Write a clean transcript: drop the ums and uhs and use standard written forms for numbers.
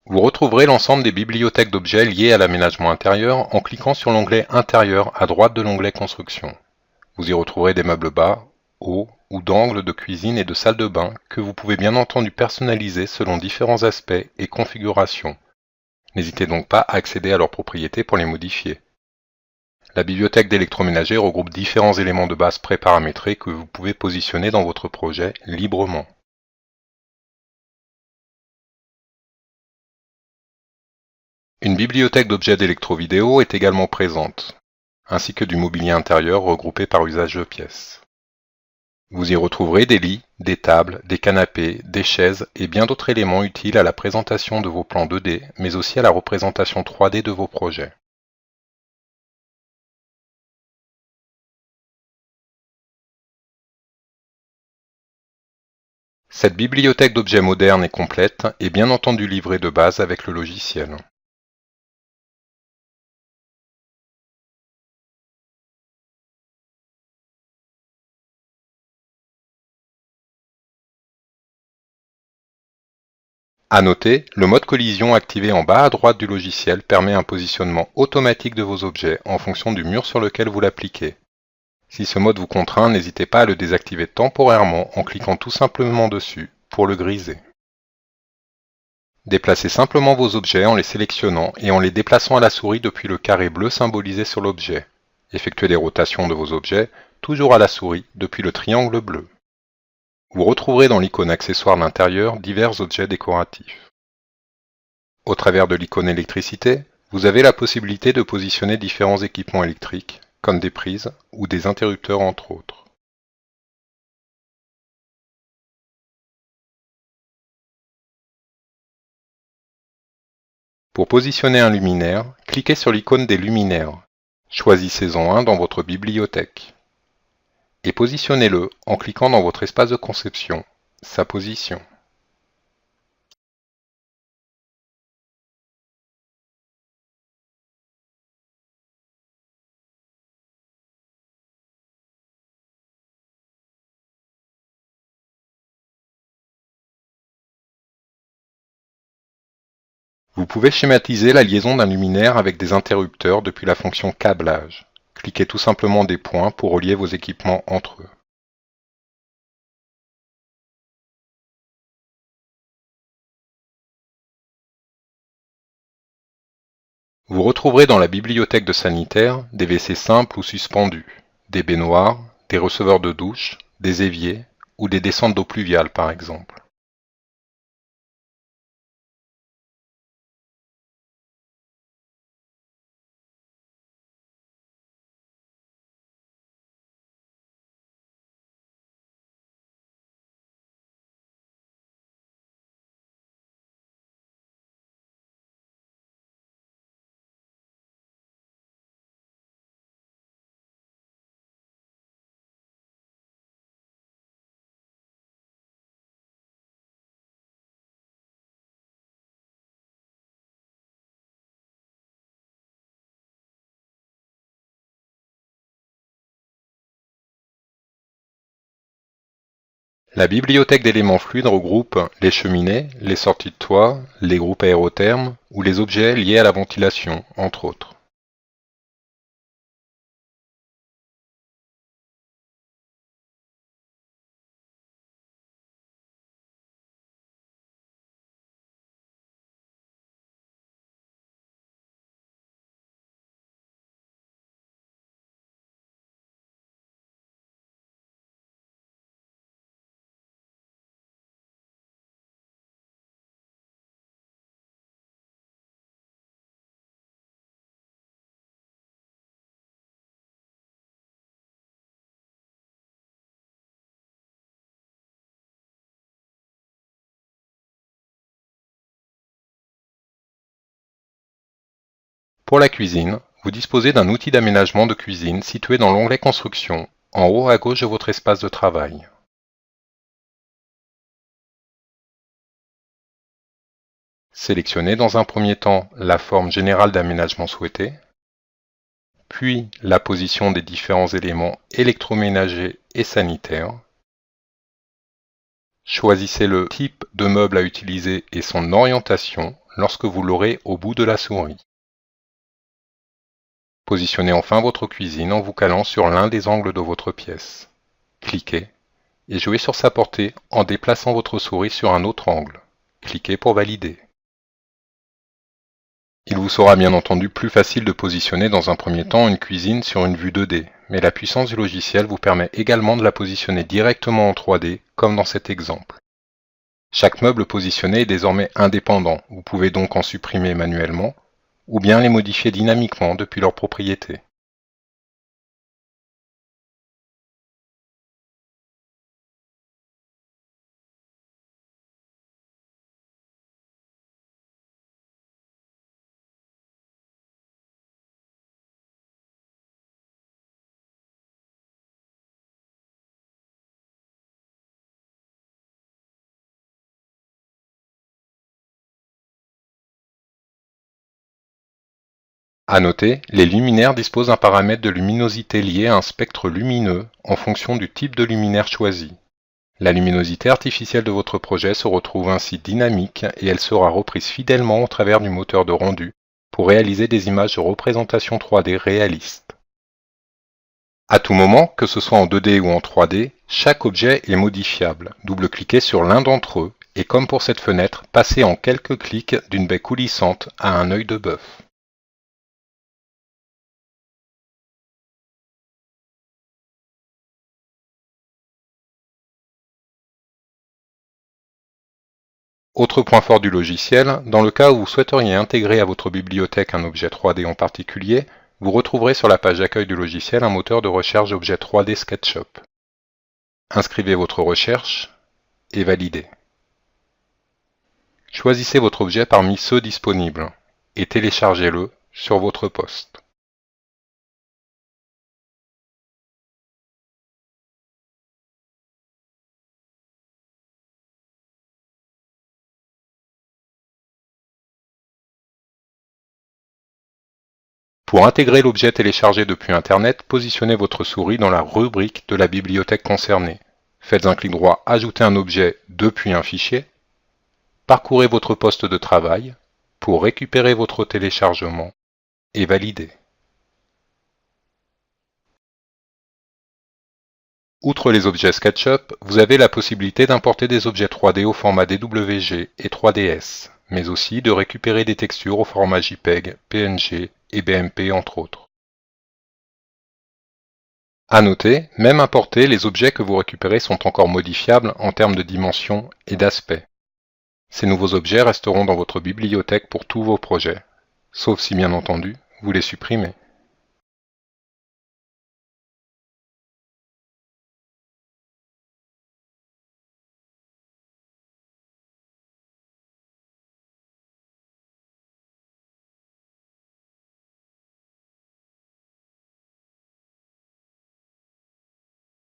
Vous retrouverez l'ensemble des bibliothèques d'objets liées à l'aménagement intérieur en cliquant sur l'onglet Intérieur à droite de l'onglet Construction. Vous y retrouverez des meubles bas, hauts ou d'angles de cuisine et de salle de bain que vous pouvez bien entendu personnaliser selon différents aspects et configurations. N'hésitez donc pas à accéder à leurs propriétés pour les modifier. La bibliothèque d'électroménager regroupe différents éléments de base préparamétrés que vous pouvez positionner dans votre projet librement. Une bibliothèque d'objets d'électro-vidéo est également présente, ainsi que du mobilier intérieur regroupé par usage de pièces. Vous y retrouverez des lits, des tables, des canapés, des chaises et bien d'autres éléments utiles à la présentation de vos plans 2D, mais aussi à la représentation 3D de vos projets. Cette bibliothèque d'objets moderne et complète est bien entendu livrée de base avec le logiciel. À noter, le mode collision activé en bas à droite du logiciel permet un positionnement automatique de vos objets en fonction du mur sur lequel vous l'appliquez. Si ce mode vous contraint, n'hésitez pas à le désactiver temporairement en cliquant tout simplement dessus pour le griser. Déplacez simplement vos objets en les sélectionnant et en les déplaçant à la souris depuis le carré bleu symbolisé sur l'objet. Effectuez des rotations de vos objets, toujours à la souris, depuis le triangle bleu. Vous retrouverez dans l'icône accessoires d'intérieur divers objets décoratifs. Au travers de l'icône électricité, vous avez la possibilité de positionner différents équipements électriques, comme des prises ou des interrupteurs entre autres. Pour positionner un luminaire, cliquez sur l'icône des luminaires. Choisissez-en un dans votre bibliothèque. Et positionnez-le en cliquant dans votre espace de conception, sa position. Vous pouvez schématiser la liaison d'un luminaire avec des interrupteurs depuis la fonction câblage. Cliquez tout simplement des points pour relier vos équipements entre eux. Vous retrouverez dans la bibliothèque de sanitaire des WC simples ou suspendus, des baignoires, des receveurs de douche, des éviers ou des descentes d'eau pluviale par exemple. La bibliothèque d'éléments fluides regroupe les cheminées, les sorties de toit, les groupes aérothermes ou les objets liés à la ventilation, entre autres. Pour la cuisine, vous disposez d'un outil d'aménagement de cuisine situé dans l'onglet Construction, en haut à gauche de votre espace de travail. Sélectionnez dans un premier temps la forme générale d'aménagement souhaitée, puis la position des différents éléments électroménagers et sanitaires. Choisissez le type de meuble à utiliser et son orientation, lorsque vous l'aurez au bout de la souris. Positionnez enfin votre cuisine en vous calant sur l'un des angles de votre pièce. Cliquez et jouez sur sa portée en déplaçant votre souris sur un autre angle. Cliquez pour valider. Il vous sera bien entendu plus facile de positionner dans un premier temps une cuisine sur une vue 2D, mais la puissance du logiciel vous permet également de la positionner directement en 3D, comme dans cet exemple. Chaque meuble positionné est désormais indépendant, vous pouvez donc en supprimer manuellement, ou bien les modifier dynamiquement depuis leurs propriétés. À noter, les luminaires disposent d'un paramètre de luminosité lié à un spectre lumineux en fonction du type de luminaire choisi. La luminosité artificielle de votre projet se retrouve ainsi dynamique et elle sera reprise fidèlement au travers du moteur de rendu pour réaliser des images de représentation 3D réalistes. À tout moment, que ce soit en 2D ou en 3D, chaque objet est modifiable. Double-cliquez sur l'un d'entre eux et comme pour cette fenêtre, passez en quelques clics d'une baie coulissante à un œil de bœuf. Autre point fort du logiciel, dans le cas où vous souhaiteriez intégrer à votre bibliothèque un objet 3D en particulier, vous retrouverez sur la page d'accueil du logiciel un moteur de recherche d'objets 3D SketchUp. Inscrivez votre recherche et validez. Choisissez votre objet parmi ceux disponibles et téléchargez-le sur votre poste. Pour intégrer l'objet téléchargé depuis Internet, positionnez votre souris dans la rubrique de la bibliothèque concernée. Faites un clic droit Ajouter un objet depuis un fichier. Parcourez votre poste de travail pour récupérer votre téléchargement et valider. Outre les objets SketchUp, vous avez la possibilité d'importer des objets 3D au format DWG et 3DS, mais aussi de récupérer des textures au format JPEG, PNG et BMP entre autres. À noter, même importés, les objets que vous récupérez sont encore modifiables en termes de dimension et d'aspect. Ces nouveaux objets resteront dans votre bibliothèque pour tous vos projets, sauf si bien entendu, vous les supprimez.